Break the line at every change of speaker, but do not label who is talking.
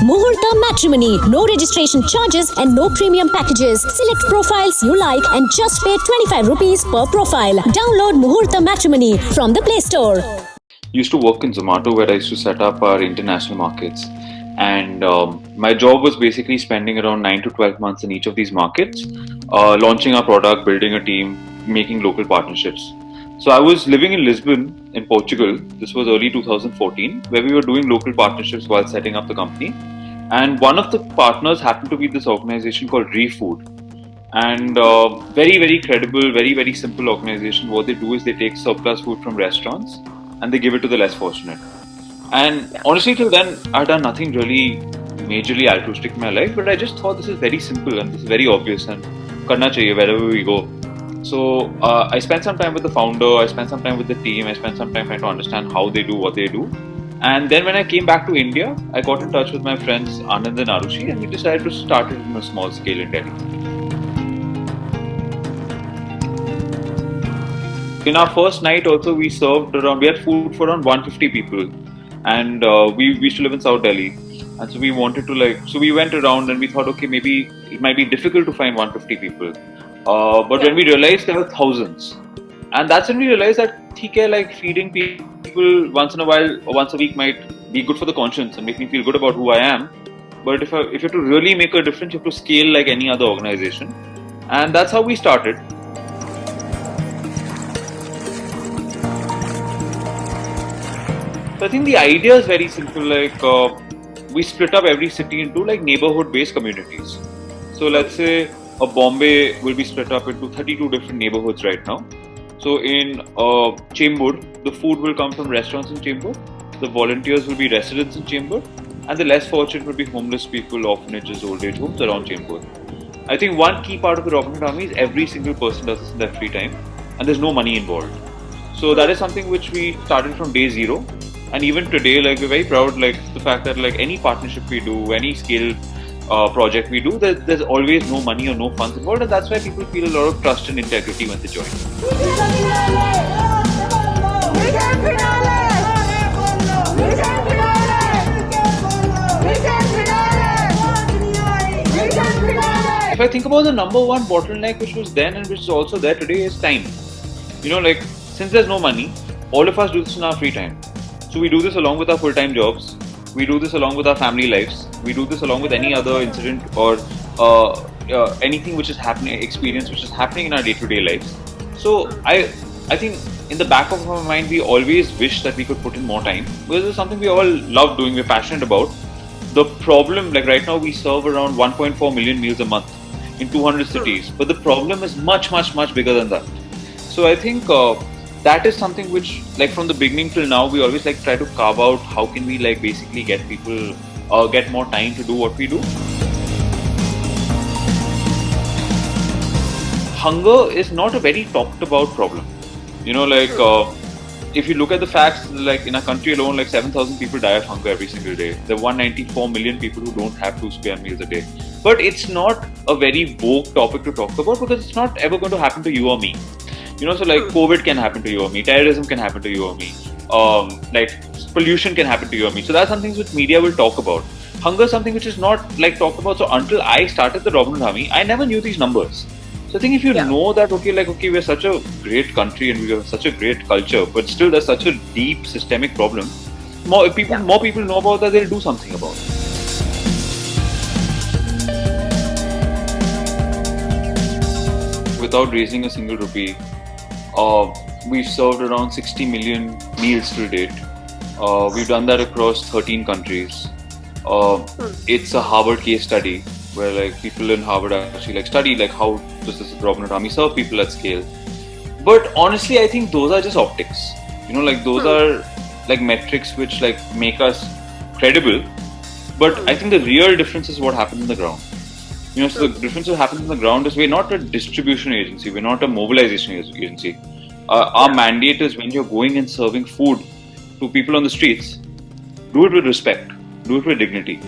Muhurta Matrimony. No registration charges and no premium packages. Select profiles you like and just pay 25 rupees per profile. Download Muhurta Matrimony from the Play Store.
Used to work in Zomato where I used to set up our international markets. And my job was basically spending around 9 to 12 months in each of these markets, launching our product, building a team, making local partnerships. So I was living in Lisbon in Portugal. This was early 2014, where we were doing local partnerships while setting up the company. And one of the partners happened to be this organization called ReFood. And very, very credible, very, very simple organization. What they do is they take surplus food from restaurants and they give it to the less fortunate. And honestly, till then, I'd done nothing really majorly altruistic in my life, but I just thought this is very simple and this is very obvious and karna chahiye wherever we go. So I spent some time with the founder, I spent some time with the team, I spent some time trying to understand how they do what they do. And then when I came back to India, I got in touch with my friends Anand and Arushi, and we decided to start it on a small scale in Delhi. In our first night also, we had food for around 150 people. And we used to live in South Delhi, and so we wanted to so we went around and we thought, okay, maybe it might be difficult to find 150 people, but when we realized there were thousands, and that's when we realized that feeding people once in a while or once a week might be good for the conscience and make me feel good about who I am. But if you have to really make a difference, you have to scale like any other organization, and that's how we started. So I think the idea is very simple. We split up every city into neighborhood-based communities. So let's say a Bombay will be split up into 32 different neighborhoods right now. So in Chembur, the food will come from restaurants in Chembur. The volunteers will be residents in Chembur, and the less fortunate will be homeless people, orphanages, old age homes around Chembur. I think one key part of the Robin Hood Army is every single person does this in their free time, and there's no money involved. So that is something which we started from day zero. And even today, we're very proud, the fact that any partnership we do, any scale project we do, there's always no money or no funds involved, and that's why people feel a lot of trust and integrity when they join. If I think about the number one bottleneck which was then and which is also there today is time. Since there's no money, all of us do this in our free time. So we do this along with our full-time jobs, we do this along with our family lives, we do this along with any other incident or anything which is happening, experience which is happening in our day-to-day lives. So I think in the back of our mind, we always wish that we could put in more time, because it's something we all love doing, we're passionate about. The problem, right now we serve around 1.4 million meals a month in 200 cities, but the problem is much, much, much bigger than that. So I think that is something which, from the beginning till now, we always try to carve out how can we basically get people, get more time to do what we do. Hunger is not a very talked about problem. If you look at the facts, in our country alone, 7,000 people die of hunger every single day. There are 194 million people who don't have 2 spare meals a day. But it's not a very vogue topic to talk about, because it's not ever going to happen to you or me. COVID can happen to you or me, terrorism can happen to you or me, pollution can happen to you or me. So that's something which media will talk about. Hunger is something which is not talked about. So until I started the Robin Hood Army, I never knew these numbers. So I think if you know that, we're such a great country and we have such a great culture, but still there's such a deep systemic problem. More people know about that, they'll do something about it. Without raising a single rupee, we've served around 60 million meals to date. We've done that across 13 countries. It's a Harvard case study where people in Harvard actually study how does this Robin Hood Army serve people at scale. But honestly, I think those are just optics. Those are metrics which make us credible. But I think the real difference is what happens on the ground. So the difference that happens on the ground is we're not a distribution agency, we're not a mobilization agency. Our mandate is when you're going and serving food to people on the streets, do it with respect, do it with dignity.